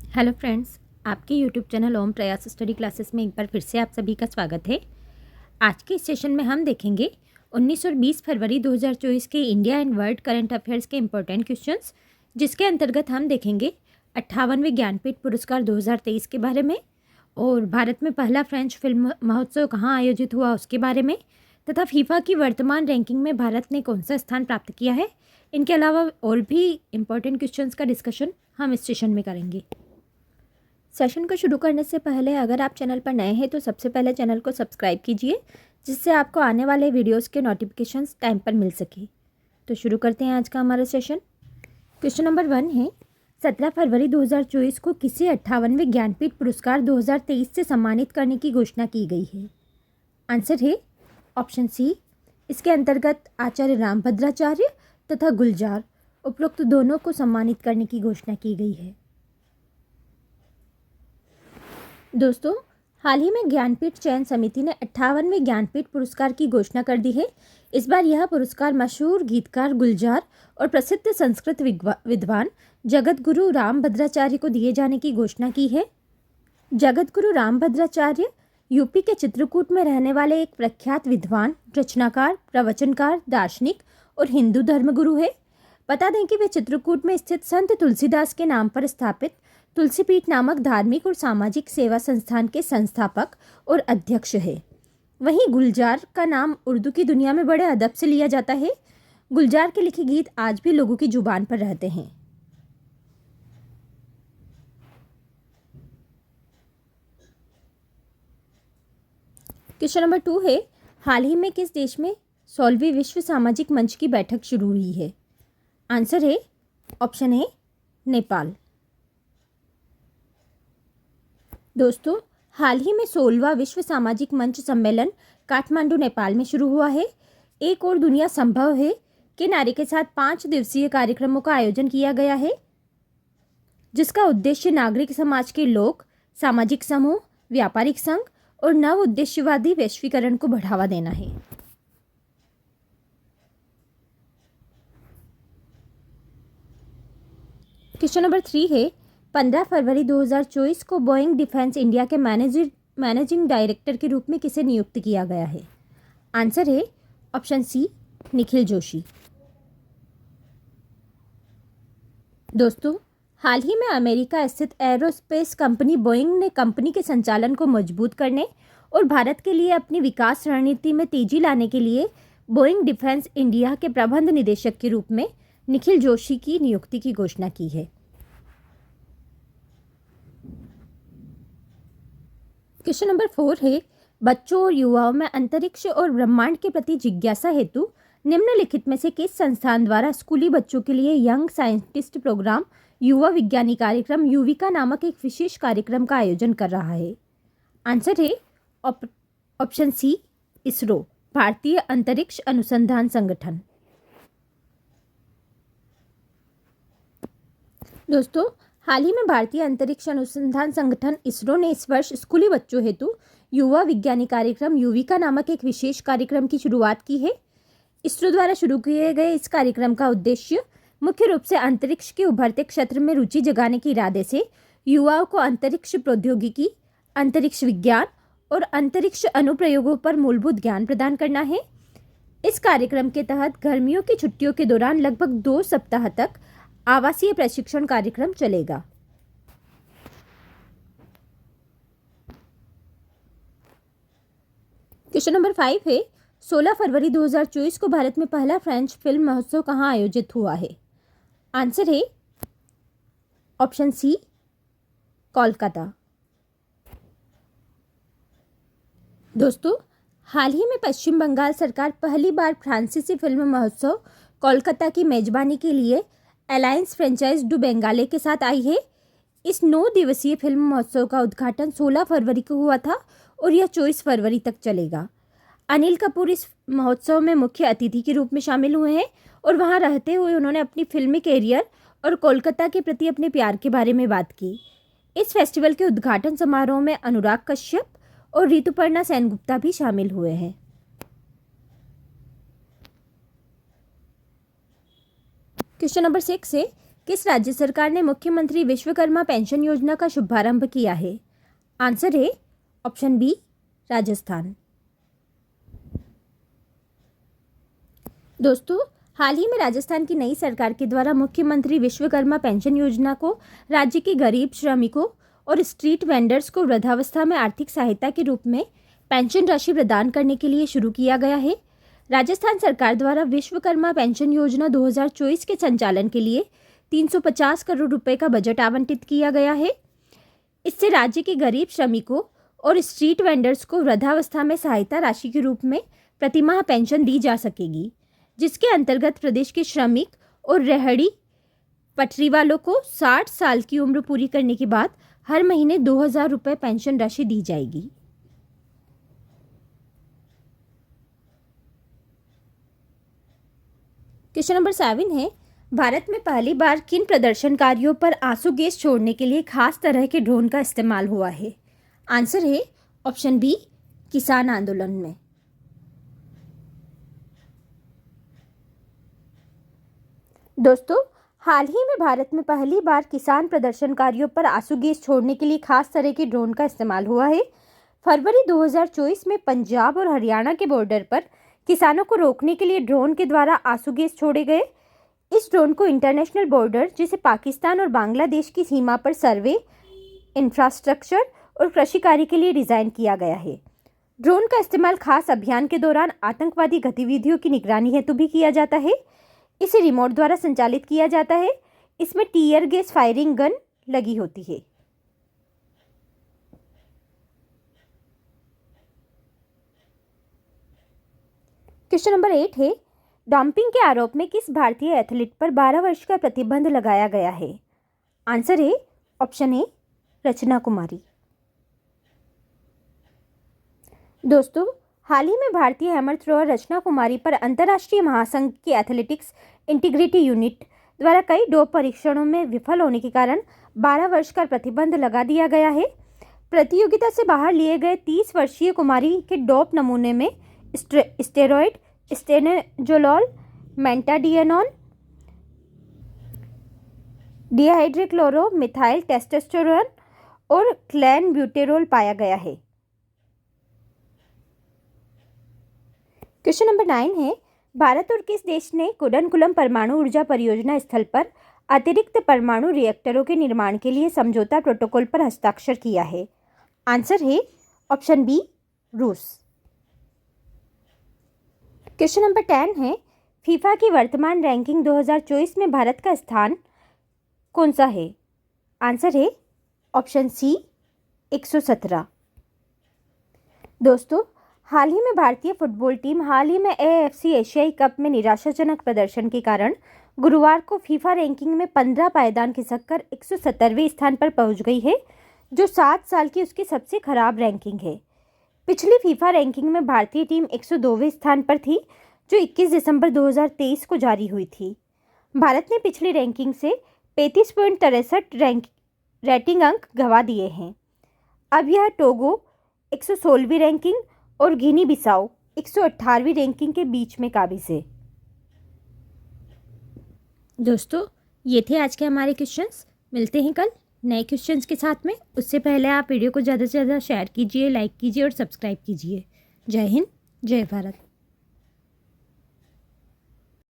Hello friends, आपके YouTube channel ओम प्रयास study classes में एक बार फिर से आप सभी का स्वागत है। आज के इस सेशन में हम देखेंगे 19 और 20 फरवरी 2024 के India and world current affairs के इम्पोर्टेंट क्वेश्चंस, जिसके अंतर्गत हम देखेंगे 58वें ज्ञानपीठ पुरस्कार 2023 के बारे में और भारत में पहला फ्रेंच फिल्म महोत्सव कहाँ आयोजित हुआ उसके बारे में, तथा फीफा की वर्तमान रैंकिंग में भारत ने कौन सा स्थान प्राप्त किया है। इनके अलावा और भी इम्पोर्टेंट क्वेश्चंस का डिस्कशन हम इस सेशन में करेंगे। सेशन को शुरू करने से पहले अगर आप चैनल पर नए हैं तो सबसे पहले चैनल को सब्सक्राइब कीजिए, जिससे आपको आने वाले वीडियोस के नोटिफिकेशंस टाइम पर मिल सके। तो शुरू करते हैं आज का हमारा सेशन। क्वेश्चन नंबर 1 है, 17 फरवरी 2024 को किसे 58वें ज्ञानपीठ पुरस्कार 2023 से सम्मानित करने की घोषणा की गई है। आंसर है ऑप्शन सी। इसके अंतर्गत आचार्य रामभद्राचार्य तथा गुलजार उपरोक्त दोनों को सम्मानित करने की घोषणा की गई है। दोस्तों, हाल ही में ज्ञानपीठ चयन समिति ने 58वें ज्ञानपीठ पुरस्कार की घोषणा कर दी है। इस बार यह पुरस्कार मशहूर गीतकार गुलजार और प्रसिद्ध संस्कृत विद्वान जगत गुरु रामभद्राचार्य को दिए जाने की घोषणा की है। जगत गुरु रामभद्राचार्य यूपी के चित्रकूट में रहने वाले एक प्रख्यात विद्वान, रचनाकार, प्रवचनकार, दार्शनिक और हिंदू धर्मगुरु है। बता दें कि वे चित्रकूट में स्थित संत तुलसीदास के नाम पर स्थापित तुलसीपीठ नामक धार्मिक और सामाजिक सेवा संस्थान के संस्थापक और अध्यक्ष है। वहीं गुलजार का नाम उर्दू की दुनिया में बड़े अदब से लिया जाता है। गुलजार के लिखे गीत आज भी लोगों की जुबान पर रहते हैं। क्वेश्चन नंबर 2 है, हाल ही में किस देश में 16वीं विश्व सामाजिक मंच की बैठक शुरू हुई है। आंसर है ऑप्शन ए नेपाल। दोस्तों, हाल ही में 16वां विश्व सामाजिक मंच सम्मेलन काठमांडू नेपाल में शुरू हुआ है। एक और दुनिया संभव है के नारे के साथ 5 दिवसीय कार्यक्रमों का आयोजन किया गया है, जिसका उद्देश्य नागरिक समाज के लोग, सामाजिक समूह, व्यापारिक संघ और नव उद्देश्यवादी वैश्वीकरण को बढ़ावा देना है। क्वेश्चन नंबर 3 है, 15 फरवरी 2024 को बोइंग डिफेंस इंडिया के मैनेजिंग डायरेक्टर के रूप में किसे नियुक्त किया गया है। आंसर है ऑप्शन सी, निखिल जोशी। दोस्तों, हाल ही में अमेरिका स्थित एरोस्पेस कंपनी बोइंग ने कंपनी के संचालन को मजबूत करने और भारत के लिए अपनी विकास रणनीति में तेजी लाने के लिए बोइंग डिफेंस इंडिया के प्रबंध निदेशक के रूप में निखिल जोशी की नियुक्ति की घोषणा की है। क्वेश्चन नंबर 4 है, बच्चों और युवाओं में अंतरिक्ष और ब्रह्मांड के प्रति जिज्ञासा हेतु निम्नलिखित में से किस संस्थान द्वारा स्कूली बच्चों के लिए यंग साइंटिस्ट प्रोग्राम युवा विज्ञानी कार्यक्रम युविका नामक एक विशेष कार्यक्रम का आयोजन कर रहा है। आंसर है ऑप्शन सी, इसरो, भारतीय अंतरिक्ष अनुसंधान संगठन। दोस्तों, हाल ही में भारतीय अंतरिक्ष अनुसंधान संगठन इसरो ने इस वर्ष स्कूली बच्चों हेतु युवा विज्ञानी कार्यक्रम युविका नामक एक विशेष कार्यक्रम की शुरुआत की है। इसरो द्वारा शुरू किए गए इस कार्यक्रम का उद्देश्य मुख्य रूप से अंतरिक्ष के उभरते क्षेत्र में रुचि जगाने के इरादे से युवाओं को अंतरिक्ष प्रौद्योगिकी, अंतरिक्ष विज्ञान और अंतरिक्ष अनुप्रयोगों पर मूलभूत ज्ञान प्रदान करना है। इस कार्यक्रम के तहत गर्मियों की छुट्टियों के दौरान लगभग 2 सप्ताह तक आवासीय प्रशिक्षण कार्यक्रम चलेगा। क्वेश्चन नंबर 5 है, 16 फरवरी 2024 को भारत में पहला फ्रेंच फिल्म महोत्सव कहाँ आयोजित हुआ है। आंसर है ऑप्शन सी, कोलकाता। दोस्तों, हाल ही में पश्चिम बंगाल सरकार पहली बार फ्रांसीसी फिल्म महोत्सव कोलकाता की मेजबानी के लिए अलायंस फ्रेंचाइज डू बेंगाले के साथ आई है। इस 9 दिवसीय फिल्म महोत्सव का उद्घाटन 16 फरवरी को हुआ था और यह 24 फरवरी तक चलेगा। अनिल कपूर इस महोत्सव में मुख्य अतिथि के रूप में शामिल हुए हैं और वहां रहते हुए उन्होंने अपनी फिल्मी कैरियर और कोलकाता के प्रति अपने प्यार के बारे में बात की। इस फेस्टिवल के उद्घाटन समारोह में अनुराग कश्यप और ऋतुपर्णा सेनगुप्ता भी शामिल हुए हैं। क्वेश्चन नंबर 6 है, किस राज्य सरकार ने मुख्यमंत्री विश्वकर्मा पेंशन योजना का शुभारंभ किया है? आंसर है ऑप्शन बी, राजस्थान। दोस्तों, हाल ही में राजस्थान की नई सरकार के द्वारा मुख्यमंत्री विश्वकर्मा पेंशन योजना को राज्य के गरीब श्रमिकों और स्ट्रीट वेंडर्स को वृद्धावस्था में आर्थिक सहायता के रूप में पेंशन राशि प्रदान करने के लिए शुरू किया गया है। राजस्थान सरकार द्वारा विश्वकर्मा पेंशन योजना 2024 के संचालन के लिए 350 करोड़ रुपए का बजट आवंटित किया गया है। इससे राज्य के गरीब श्रमिकों और स्ट्रीट वेंडर्स को वृद्धावस्था में सहायता राशि के रूप में प्रतिमाह पेंशन दी जा सकेगी, जिसके अंतर्गत प्रदेश के श्रमिक और रेहड़ी पटरी वालों को 60 साल की उम्र पूरी करने के बाद हर महीने 2000 रुपये पेंशन राशि दी जाएगी। क्वेश्चन नंबर 7 है, भारत में पहली बार किन प्रदर्शनकारियों पर आंसू गैस छोड़ने के लिए खास तरह के ड्रोन का इस्तेमाल हुआ है? आंसर है ऑप्शन बी, किसान आंदोलन में। दोस्तों, हाल ही में भारत में पहली बार किसान प्रदर्शनकारियों पर आंसू गैस छोड़ने के लिए खास तरह के ड्रोन का इस्तेमाल हुआ है। फरवरी 2024 में पंजाब और हरियाणा के बॉर्डर पर किसानों को रोकने के लिए ड्रोन के द्वारा आंसू गैस छोड़े गए। इस ड्रोन को इंटरनेशनल बॉर्डर, जिसे पाकिस्तान और बांग्लादेश की सीमा पर सर्वे, इंफ्रास्ट्रक्चर और कृषि कार्य के लिए डिज़ाइन किया गया है। ड्रोन का इस्तेमाल खास अभियान के दौरान आतंकवादी गतिविधियों की निगरानी हेतु भी किया जाता है। इसे रिमोट द्वारा संचालित किया जाता है। इसमें टीयर गैस फायरिंग गन लगी होती है। क्वेश्चन नंबर 8 है, डंपिंग के आरोप में किस भारतीय एथलीट पर 12 वर्ष का प्रतिबंध लगाया गया है? आंसर है ऑप्शन ए, रचना कुमारी। दोस्तों, हाल ही में भारतीय हैमर थ्रोअर रचना कुमारी पर अंतर्राष्ट्रीय महासंघ की एथलेटिक्स इंटीग्रिटी यूनिट द्वारा कई डोप परीक्षणों में विफल होने के कारण 12 वर्ष का प्रतिबंध लगा दिया गया है। प्रतियोगिता से बाहर लिए गए 30 वर्षीय कुमारी के डोप नमूने में स्टेरॉइड, स्टेनोजोलॉल, मेंटाडिएनोन, डिहाइड्रोक्लोरो मिथाइल टेस्टोस्टेरोन और क्लैनब्यूटेरोल पाया गया है। क्वेश्चन नंबर 9 है, भारत और किस देश ने कुडनकुलम परमाणु ऊर्जा परियोजना स्थल पर अतिरिक्त परमाणु रिएक्टरों के निर्माण के लिए समझौता प्रोटोकॉल पर हस्ताक्षर किया है? आंसर है ऑप्शन बी, रूस। क्वेश्चन नंबर 10 है, फीफा की वर्तमान रैंकिंग 2024 में भारत का स्थान कौन सा है? आंसर है ऑप्शन सी, 117। दोस्तों, हाल ही में भारतीय फुटबॉल टीम हाल ही में AFC एशियाई कप में निराशाजनक प्रदर्शन के कारण गुरुवार को फीफा रैंकिंग में 15 पायदान खिसककर 117वें स्थान पर पहुंच गई है, जो 7 साल की उसकी सबसे खराब रैंकिंग है। पिछली फीफा रैंकिंग में भारतीय टीम 102वें स्थान पर थी, जो 21 दिसंबर 2023 को जारी हुई थी। भारत ने पिछली रैंकिंग से 35.63 रेटिंग अंक गंवा दिए हैं। अब यह टोगो 116वीं रैंकिंग और गिनी बिसाओ 118वीं रैंकिंग के बीच में काबिज है। दोस्तों, ये थे आज के हमारे क्वेश्चंस। मिलते हैं कल नए क्वेश्चंस के साथ में। उससे पहले आप वीडियो को ज़्यादा से ज़्यादा शेयर कीजिए, लाइक कीजिए और सब्सक्राइब कीजिए। जय हिंद, जय भारत।